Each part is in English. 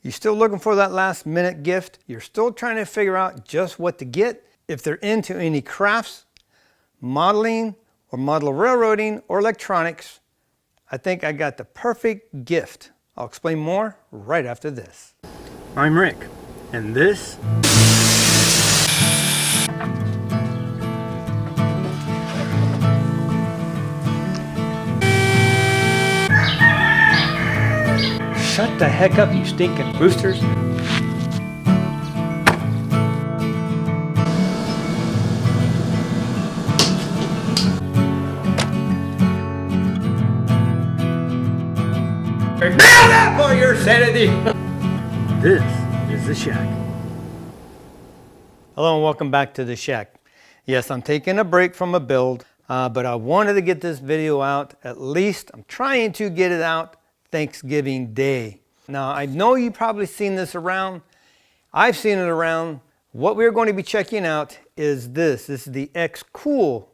You're still looking for that last minute gift. You're still trying to figure out just what to get. If they're into any crafts, modeling, or model railroading, or electronics, I think I got the perfect gift. I'll explain more right after this. I'm Rick, and this Shut the heck up, you stinking roosters. Now for your sanity. This is the Shack. Hello and welcome back to the Shack. Yes, I'm taking a break from a build, but I wanted to get this video out. At least I'm trying to get it out Thanksgiving Day. Now I know you've probably seen this around. I've seen it around. What we're going to be checking out is this. This is the XCool,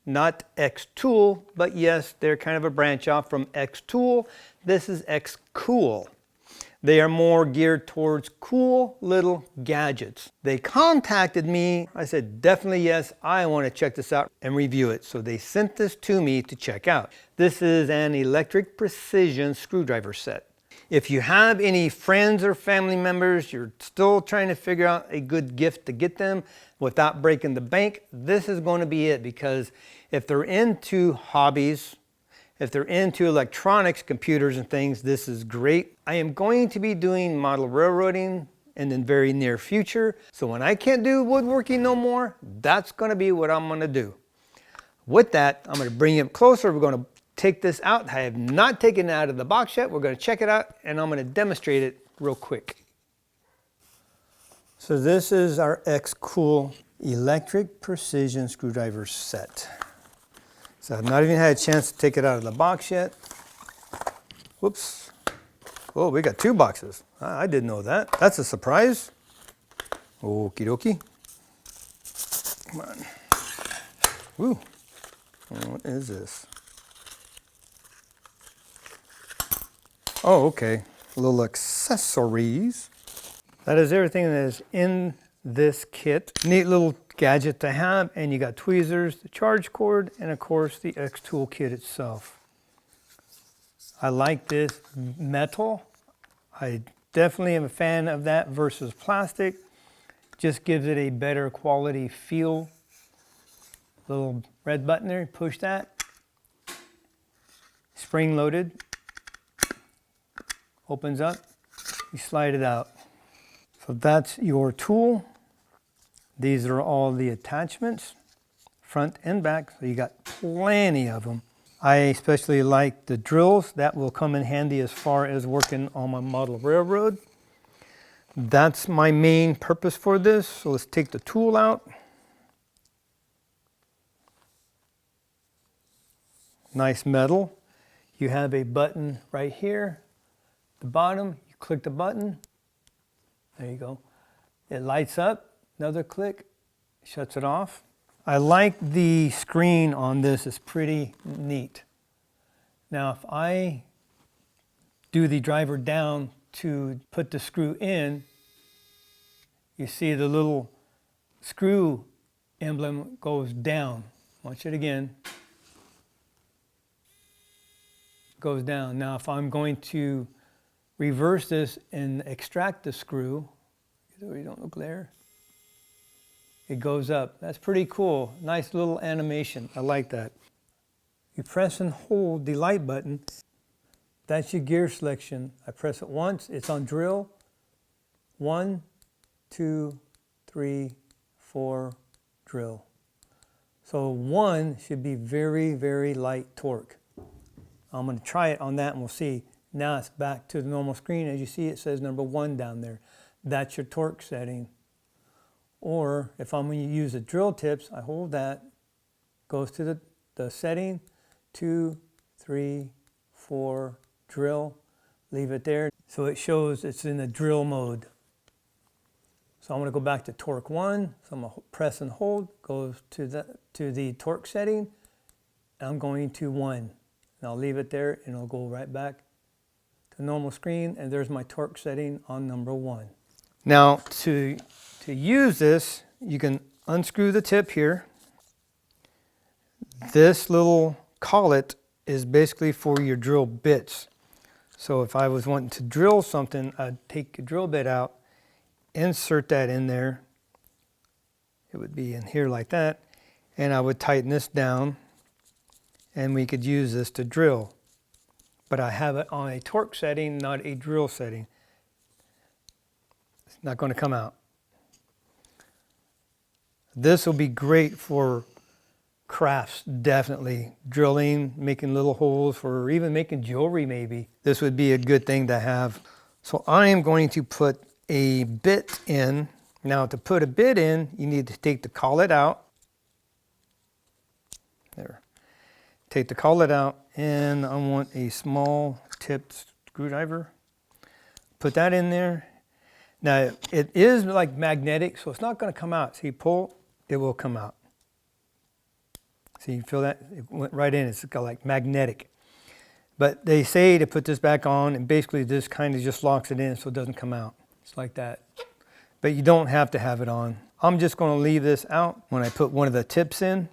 not XTool, but yes, they're kind of a branch off from XTool. This is XCool. They are more geared towards cool little gadgets. They contacted me. I said, definitely yes, I want to check this out and review it. So they sent this to me to check out. This is an electric precision screwdriver set. If you have any friends or family members, you're still trying to figure out a good gift to get them without breaking the bank, this is going to be it. Because if they're into hobbies, if they're into electronics, computers and things, this is great. I am going to be doing model railroading in the very near future. So when I can't do woodworking no more, that's going to be what I'm going to do. With that, I'm going to bring it closer. We're going to take this out. I have not taken it out of the box yet. We're going to check it out and I'm going to demonstrate it real quick. So this is our XCool Electric Precision Screwdriver set. So I've not even had a chance to take it out of the box yet. Whoops. Oh, we got two boxes. I didn't know that. That's a surprise. Okie dokie. Come on. Woo. What is this? Oh, okay. Little accessories. That is everything that is in this kit. Neat little gadget to have, and you got tweezers, the charge cord, and of course the XTool kit itself. I like this metal. I definitely am a fan of that versus plastic. Just gives it a better quality feel. Little red button there, push that. Spring loaded. Opens up, you slide it out. So that's your tool. These are all the attachments, front and back, so you got plenty of them. I especially like the drills. That will come in handy as far as working on my model railroad. That's my main purpose for this. So let's take the tool out. Nice metal. You have a button right here. The bottom, you click the button. There you go. It lights up. Another click, shuts it off. I like the screen on this, it's pretty neat. Now if I do the driver down to put the screw in, you see the little screw emblem goes down. Watch it again. Goes down. Now if I'm going to reverse this and extract the screw, so you don't glare. It goes up. That's pretty cool. Nice little animation. I like that. You press and hold the light button. That's your gear selection. I press it once. It's on drill. 1, 2, 3, 4, drill. So 1 should be very, very light torque. I'm going to try it on that and we'll see. Now it's back to the normal screen. As you see, it says number 1 down there. That's your torque setting. Or if I'm going to use the drill tips, I hold that, goes to the setting, 2, 3, 4, drill, leave it there. So it shows it's in the drill mode. So I'm going to go back to torque 1. So I'm going to press and hold, goes to the torque setting. And I'm going to 1. And I'll leave it there and it'll go right back the normal screen, and there's my torque setting on number 1. Now to use this, you can unscrew the tip here. This little collet is basically for your drill bits. So if I was wanting to drill something, I'd take a drill bit out, insert that in there. It would be in here like that, and I would tighten this down, and we could use this to drill. But I have it on a torque setting, not a drill setting. It's not going to come out. This will be great for crafts, definitely. Drilling, making little holes, or even making jewelry maybe. This would be a good thing to have. So I am going to put a bit in. Now to put a bit in, you need to take the collet out. There. Take the collet out, and I want a small tipped screwdriver. Put that in there. Now it is like magnetic, so it's not going to come out. See, pull, it will come out. See, you feel that? It went right in. It's like magnetic. But they say to put this back on, and basically this kind of just locks it in so it doesn't come out. It's like that. But you don't have to have it on. I'm just going to leave this out when I put one of the tips in.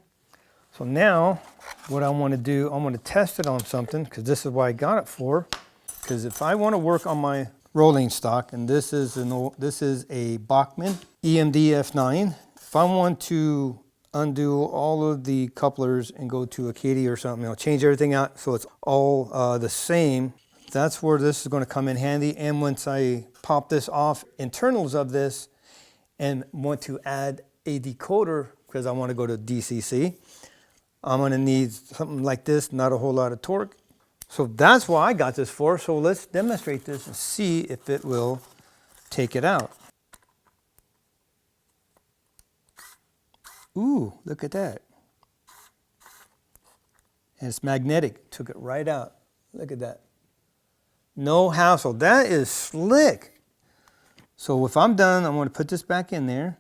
So now what I want to do, I want to test it on something, because this is what I got it for. Because if I want to work on my rolling stock, and this is a Bachmann EMD F9. If I want to undo all of the couplers and go to a Katie or something, I'll change everything out so it's all the same. That's where this is going to come in handy. And once I pop this off, internals of this, and want to add a decoder, because I want to go to DCC, I'm going to need something like this, not a whole lot of torque. So that's what I got this for. So let's demonstrate this and see if it will take it out. Ooh, look at that. And it's magnetic. Took it right out. Look at that. No hassle. That is slick. So if I'm done, I'm going to put this back in there.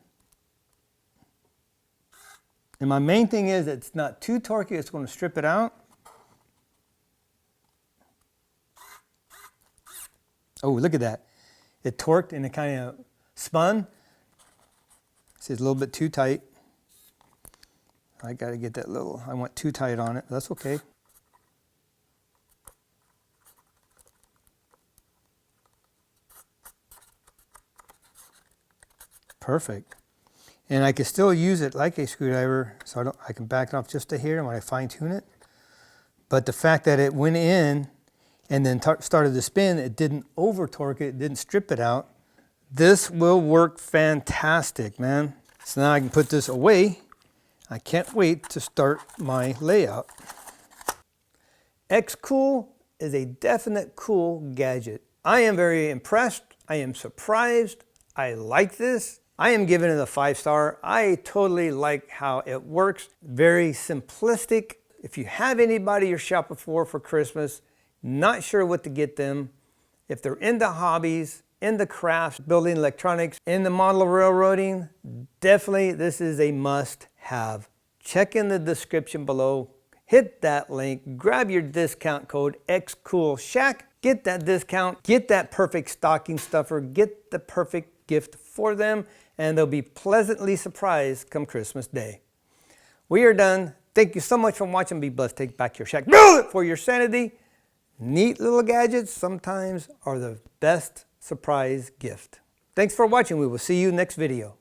And my main thing is that it's not too torquey. It's going to strip it out. Oh, look at that. It torqued and it kind of spun. See, it's a little bit too tight. I got to get that little, I went too tight on it. That's okay. Perfect. And I can still use it like a screwdriver, so I can back it off just to here when I fine tune it. But the fact that it went in and then started to spin, it didn't over torque it, it didn't strip it out. This will work fantastic, man. So now I can put this away. I can't wait to start my layout. XCool is a definite cool gadget. I am very impressed. I am surprised. I like this. I am giving it a 5-star. I totally like how it works. Very simplistic. If you have anybody you're shopping for Christmas, not sure what to get them, if they're into hobbies, into crafts, building electronics, in the model railroading, definitely this is a must-have. Check in the description below, hit that link, grab your discount code XCoolShack, get that discount, get that perfect stocking stuffer, get the perfect gift for them, and they'll be pleasantly surprised come Christmas Day. We are done. Thank you so much for watching. Be blessed. Take back your shack. Build it for your sanity. Neat little gadgets sometimes are the best surprise gift. Thanks for watching. We will see you next video.